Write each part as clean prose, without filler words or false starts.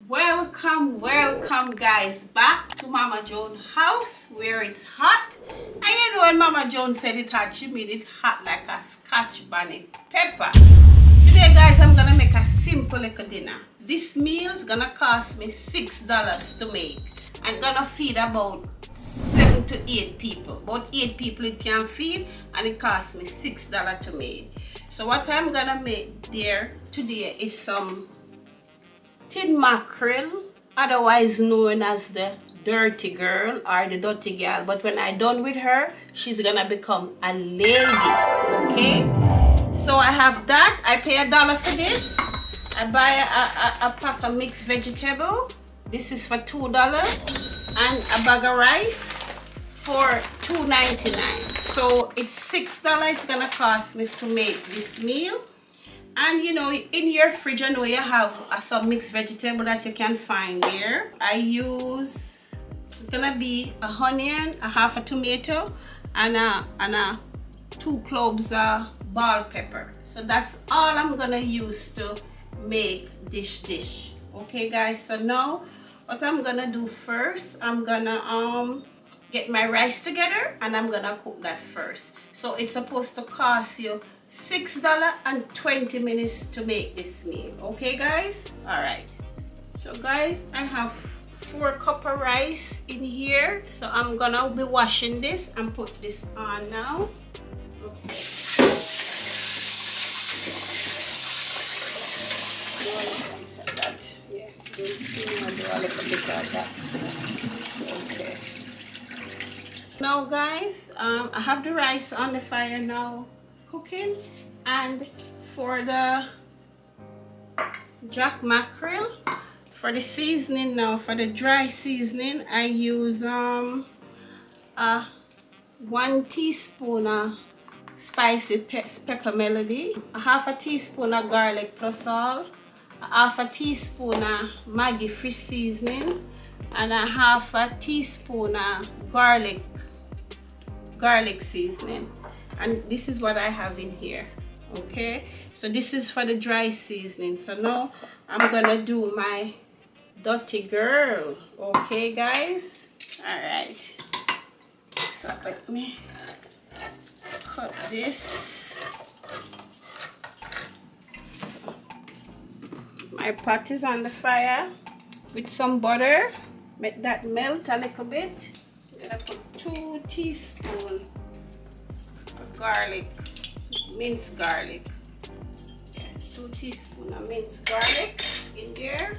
Welcome guys back to Mama Joan house where it's hot. And you know when Mama Joan said it hot, she mean it hot like a Scotch bonnet pepper. Today guys, I'm gonna make a simple little dinner. This meal is gonna cost me $6 to make. I'm gonna feed about 7 to 8 people. About 8 people it can feed, and it costs me $6 to make. So what I'm gonna make there today is some tin mackerel, otherwise known as the dirty girl or the dirty gal. But when I'm done with her, she's gonna become a lady. Okay, so I have that. I pay $1 for this. I buy a pack of mixed vegetable. This is for $2, and a bag of rice for $2.99. So it's $6 it's gonna cost me to make this meal. And you know, in your fridge, I know you have some mixed vegetable that you can find there. I use, it's gonna be a onion, a half a tomato, and a 2 cloves of bell pepper. So that's all I'm gonna use to make this dish. Okay guys, so now what I'm gonna do first, I'm gonna get my rice together, and I'm gonna cook that first. So it's supposed to cost you $6 and 20 minutes to make this meal. Okay guys, all right. So guys, I have 4 cups of rice in here, so I'm gonna be washing this and put this on now. Okay, yeah, do a little bit of that. Okay, now guys, I have the rice on the fire now cooking. And for the jack mackerel, for the seasoning now, for the dry seasoning, I use 1 teaspoon of spicy pepper melody, a half a teaspoon of garlic plus all, a half a teaspoon of Maggi fish seasoning, and a half a teaspoon of garlic seasoning. And this is what I have in here. Okay, so this is for the dry seasoning. So now I'm gonna do my dirty girl. Okay guys, all right, so let me cut this. So my pot is on the fire with some butter. Make that melt a little bit. I'm gonna put 2 teaspoons garlic, minced garlic. Yeah, 2 teaspoons of minced garlic in there.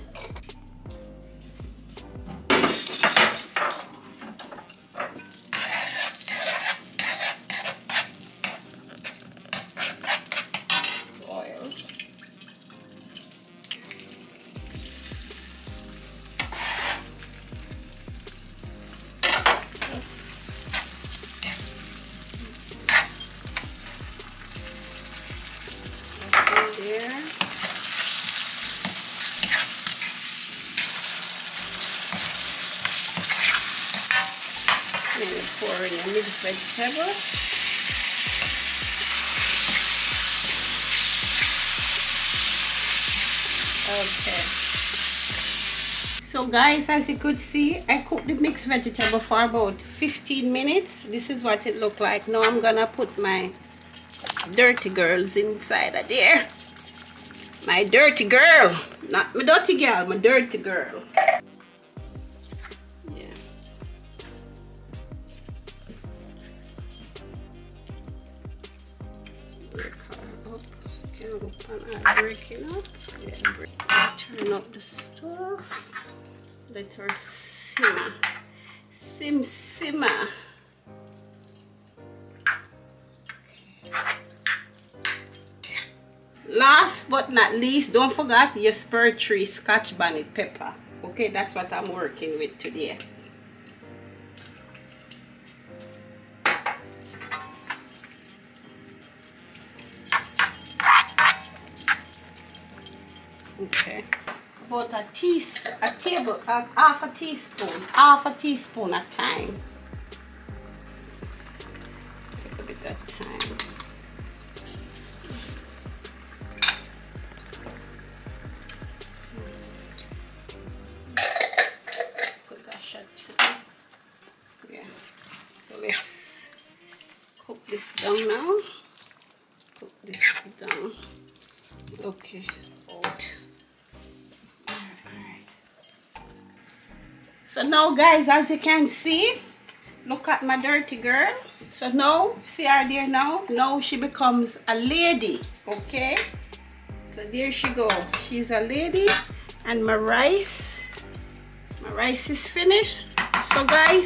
Oil. There. Then you pour in your mixed vegetable. Okay. So guys, as you could see, I cooked the mixed vegetable for about 15 minutes. This is what it looked like. Now I'm gonna put my dirty girls inside of there. My dirty girl, not my dirty girl, my dirty girl. Yeah. So break her up. Can open her breaking up. Yeah, turn up the stove. Let her simmer. Simmer. Last but not least, don't forget your spur tree Scotch bonnet pepper. Okay, that's what I'm working with today. Okay, about half a teaspoon at a time. Just a little bit at a time. this down now. Put this down. Okay, out. Alright. So now guys, as you can see, look at my dirty girl. So now, see her there now? Now she becomes a lady, okay? So there she go. She's a lady. And my rice is finished. So guys,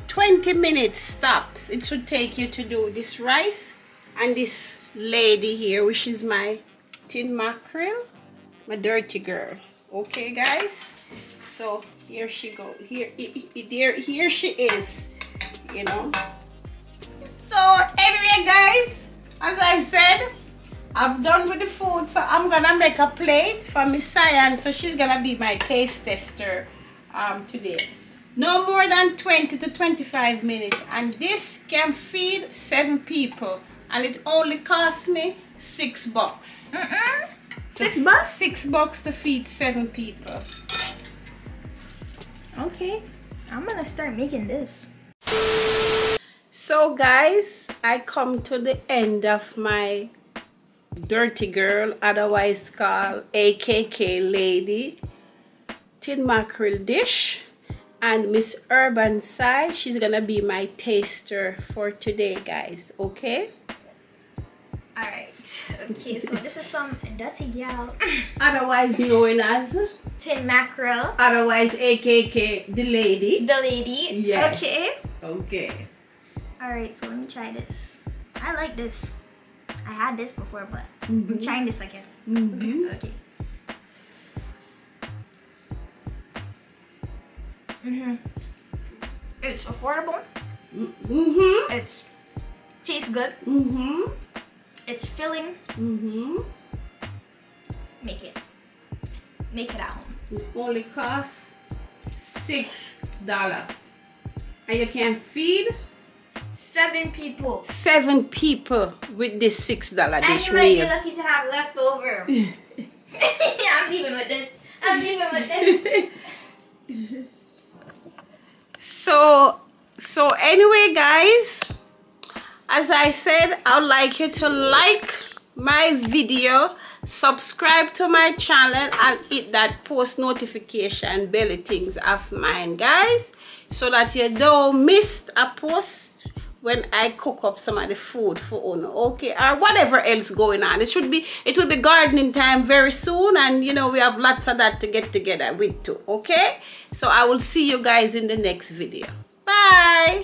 20 minutes tops it should take you to do this rice and this lady here, which is my tin mackerel, my dirty girl. Okay guys, so here she go. Here she is, you know. So anyway guys, as I said, I'm done with the food, so I'm gonna make a plate for Miss Cyan, so she's gonna be my taste tester today. No more than 20 to 25 minutes, and this can feed 7 people, and it only cost me $6. $6 bucks? $6 to feed 7 people. Okay, I'm gonna start making this. So guys, I come to the end of my dirty girl, otherwise called AKK lady, tin mackerel dish. And Miss Urban Sai, she's gonna be my taster for today guys, okay? Alright, okay, so this is some dirty gal, otherwise known as tin mackerel, otherwise AKK the lady. the lady. Yes. Okay. Okay. Alright, so let me try this. I like this. I had this before, but I'm trying this again. Okay. It's affordable. It's tastes good. It's filling. Make it at home. It only costs $6, and you can feed 7 people. 7 people with this $6 And dish you might be meal. lucky to have leftover. I'm even with this. I'm even with this. So anyway guys, as I said, I'd like you to like my video, subscribe to my channel, and hit that post notification bell things of mine guys, so that you don't miss a post when I cook up some of the food for Uno, okay, or whatever else going on. It will be gardening time very soon, and you know we have lots of that to get together with too, okay? So I will see you guys in the next video. Bye.